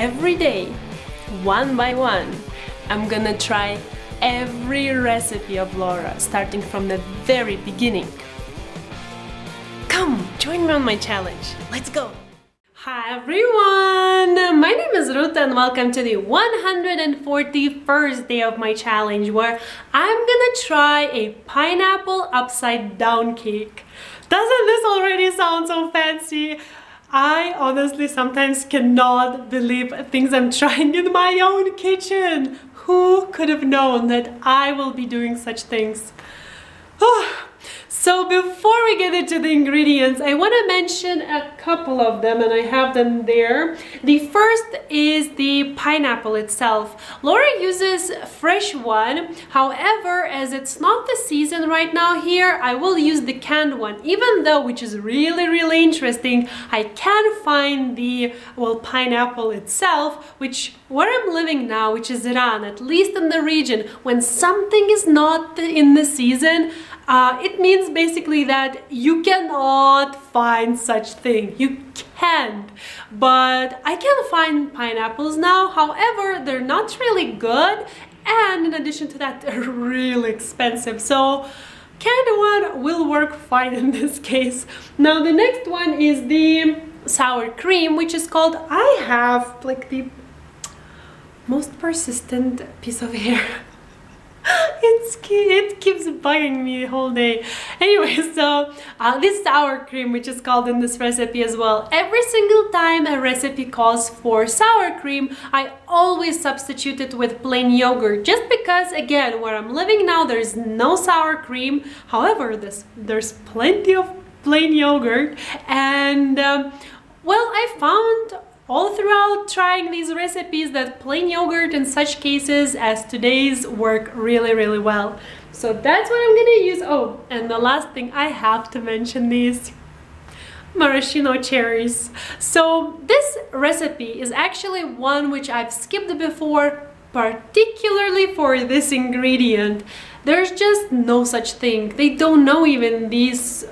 every day, one by one, I'm gonna try every recipe of Laura, starting from the very beginning. Come, join me on my challenge. Let's go! Hi everyone! My name is Ruta and welcome to the 141st day of my challenge, where I'm gonna try a pineapple upside down cake. Doesn't this already sound so fancy? I honestly sometimes cannot believe things I'm trying in my own kitchen. Who could have known that I will be doing such things? So before we get into the ingredients, I want to mention a couple of them, and I have them there. The first is the pineapple itself. Laura uses fresh one. However, as it's not the season right now here, I will use the canned one. Even though, which is really interesting, I can find the, well, pineapple itself, which where I'm living now, which is Iran, at least in the region, when something is not in the season, it means basically that you cannot find such thing. You can't. But I can find pineapples now. However, they're not really good, and in addition to that, they're really expensive. So canned one will work fine in this case. Now the next one is the sour cream, which is called, I have like the most persistent piece of hair. It keeps bugging me the whole day. Anyway, so this sour cream, which is called in this recipe as well. Every single time a recipe calls for sour cream, I always substitute it with plain yogurt, just because, again, where I'm living now, there's no sour cream. However, there's plenty of plain yogurt, and well, I found all throughout trying these recipes that plain yogurt in such cases as today's work really well. So that's what I'm gonna use. Oh, and the last thing, I have to mention these maraschino cherries. So this recipe is actually one which I've skipped before, particularly for this ingredient. There's just no such thing. They don't know even these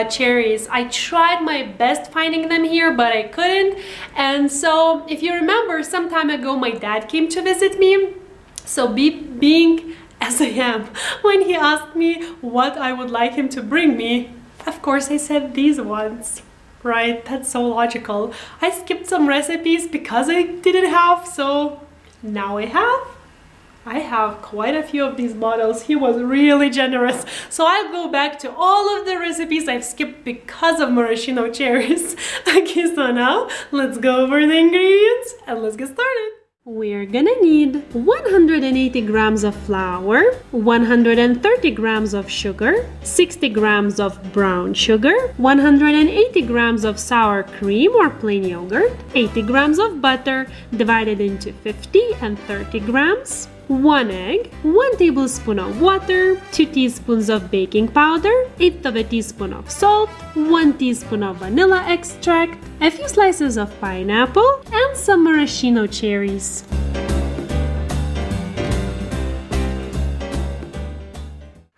cherries. I tried my best finding them here, but I couldn't. And so, if you remember, some time ago my dad came to visit me. So being as I am, when he asked me what I would like him to bring me, of course I said these ones. Right? That's so logical. I skipped some recipes because I didn't have, so now I have quite a few of these bottles. He was really generous. So I'll go back to all of the recipes I've skipped because of maraschino cherries. Okay, so now let's go over the ingredients and let's get started. We're gonna need 180 grams of flour, 130 grams of sugar, 60 grams of brown sugar, 180 grams of sour cream or plain yogurt, 80 grams of butter divided into 50 and 30 grams, 1 egg, 1 tablespoon of water, 2 teaspoons of baking powder, 1/8 of a teaspoon of salt, 1 teaspoon of vanilla extract, a few slices of pineapple, and some maraschino cherries.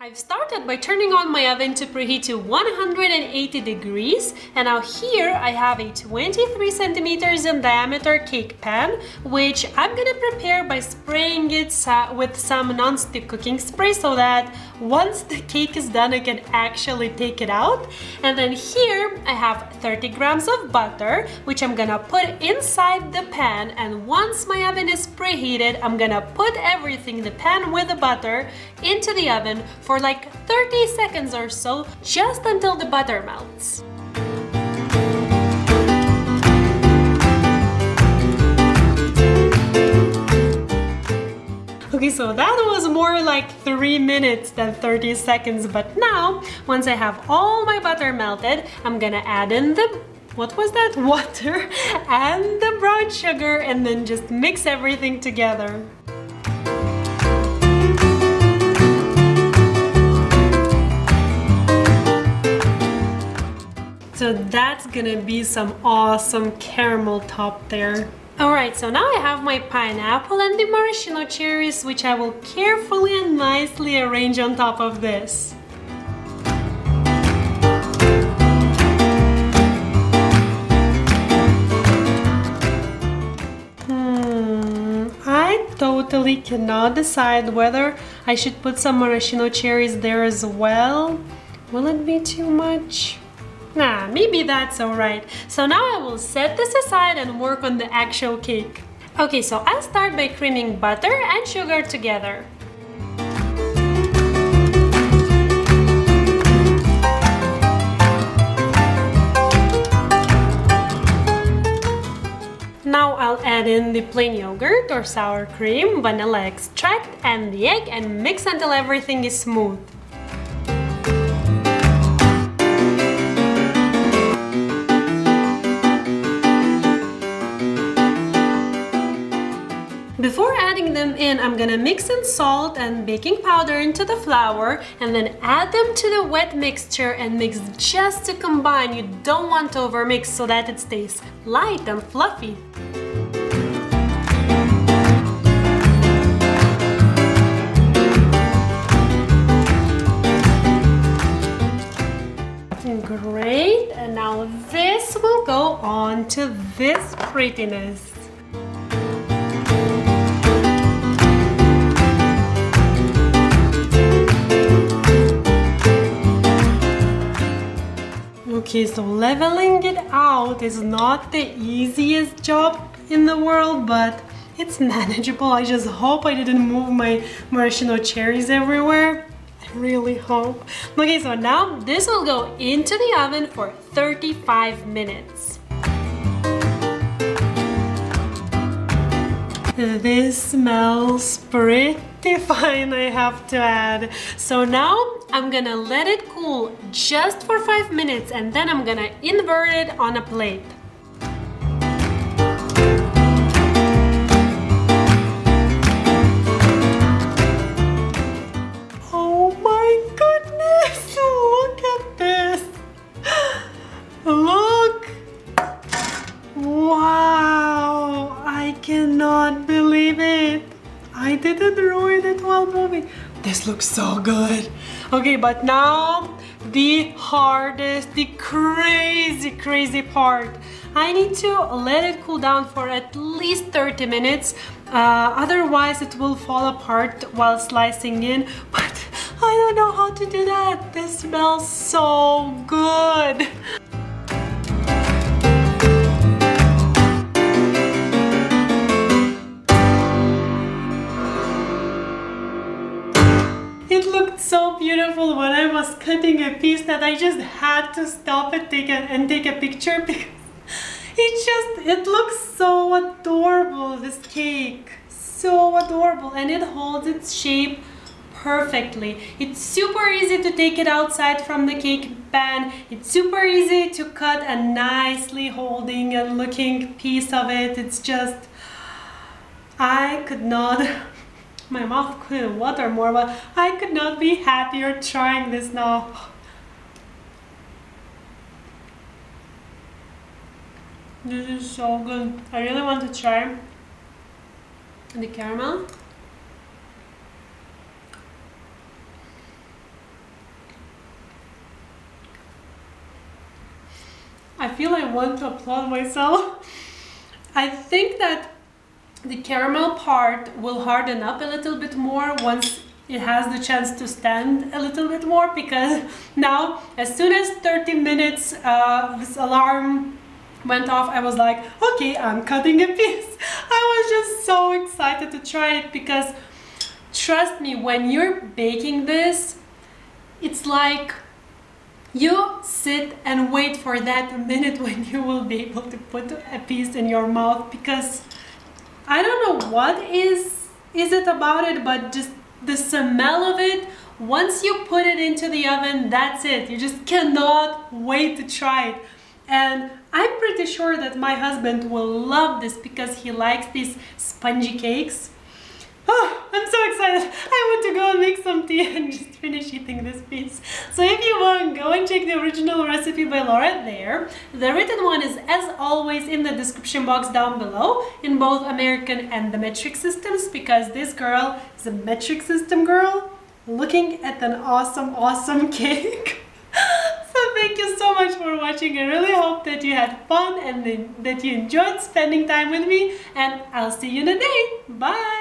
I've started by turning on my oven to preheat to 180 degrees, and now here I have a 23 centimeters in diameter cake pan, which I'm gonna prepare by spraying it with some non-stick cooking spray so that once the cake is done I can actually take it out. And then here I have 30 grams of butter, which I'm gonna put inside the pan, and once my oven is preheated, I'm gonna put everything, the pan with the butter, into the oven for like 30 seconds or so, just until the butter melts. Okay, so that was more like 3 minutes than 30 seconds, but now, once I have all my butter melted, I'm gonna add in the, what was that? Water and the brown sugar, and then just mix everything together. So that's gonna be some awesome caramel top there. Alright, so now I have my pineapple and the maraschino cherries, which I will carefully and nicely arrange on top of this. totally cannot decide whether I should put some maraschino cherries there as well. Will it be too much? Nah, maybe that's alright. So now I will set this aside and work on the actual cake. Okay, so I'll start by creaming butter and sugar together. Now I'll add in the plain yogurt or sour cream, vanilla extract, and the egg and mix until everything is smooth. Before adding them in, I'm gonna mix in salt and baking powder into the flour and then add them to the wet mixture and mix just to combine. You don't want to overmix so that it stays light and fluffy. Great, and now this will go on to this prettiness. Okay, so leveling it out is not the easiest job in the world, but it's manageable. I just hope I didn't move my maraschino cherries everywhere. I really hope. Okay, so now this will go into the oven for 35 minutes. This smells pretty fine, I have to add. So now I'm gonna let it cool just for 5 minutes and then I'm gonna invert it on a plate. Oh my goodness, look at this. Look. Wow, I cannot believe it. I didn't ruin it while moving. This looks so good. Okay, but now the hardest, the crazy part. I need to let it cool down for at least 30 minutes. Otherwise it will fall apart while slicing in. But I don't know how to do that. This smells so good. It looked so beautiful when I was cutting a piece that I just had to stop it and take a picture because it looks so adorable, this cake. So adorable, and it holds its shape perfectly. It's super easy to take it outside from the cake pan. It's super easy to cut a nicely holding and looking piece of it. It's just, I could not... My mouth couldn't water more, but I could not be happier trying this now. This is so good. I really want to try the caramel. I feel I want to applaud myself. I think that the caramel part will harden up a little bit more once it has the chance to stand a little bit more, because now as soon as 30 minutes this alarm went off, I was like, okay, I'm cutting a piece. I was just so excited to try it because trust me, when you're baking this, it's like you sit and wait for that minute when you will be able to put a piece in your mouth, because I don't know what is it about it, but just the smell of it, once you put it into the oven, that's it. You just cannot wait to try it. And I'm pretty sure that my husband will love this because he likes these spongy cakes. Oh, I'm so excited. I want to go and make some tea and just finish eating this piece. So if you want, go and check the original recipe by Laura there. The written one is, as always, in the description box down below in both American and the metric systems, because this girl is a metric system girl looking at an awesome cake. So thank you so much for watching. I really hope that you had fun and that you enjoyed spending time with me, and I'll see you in a day. Bye!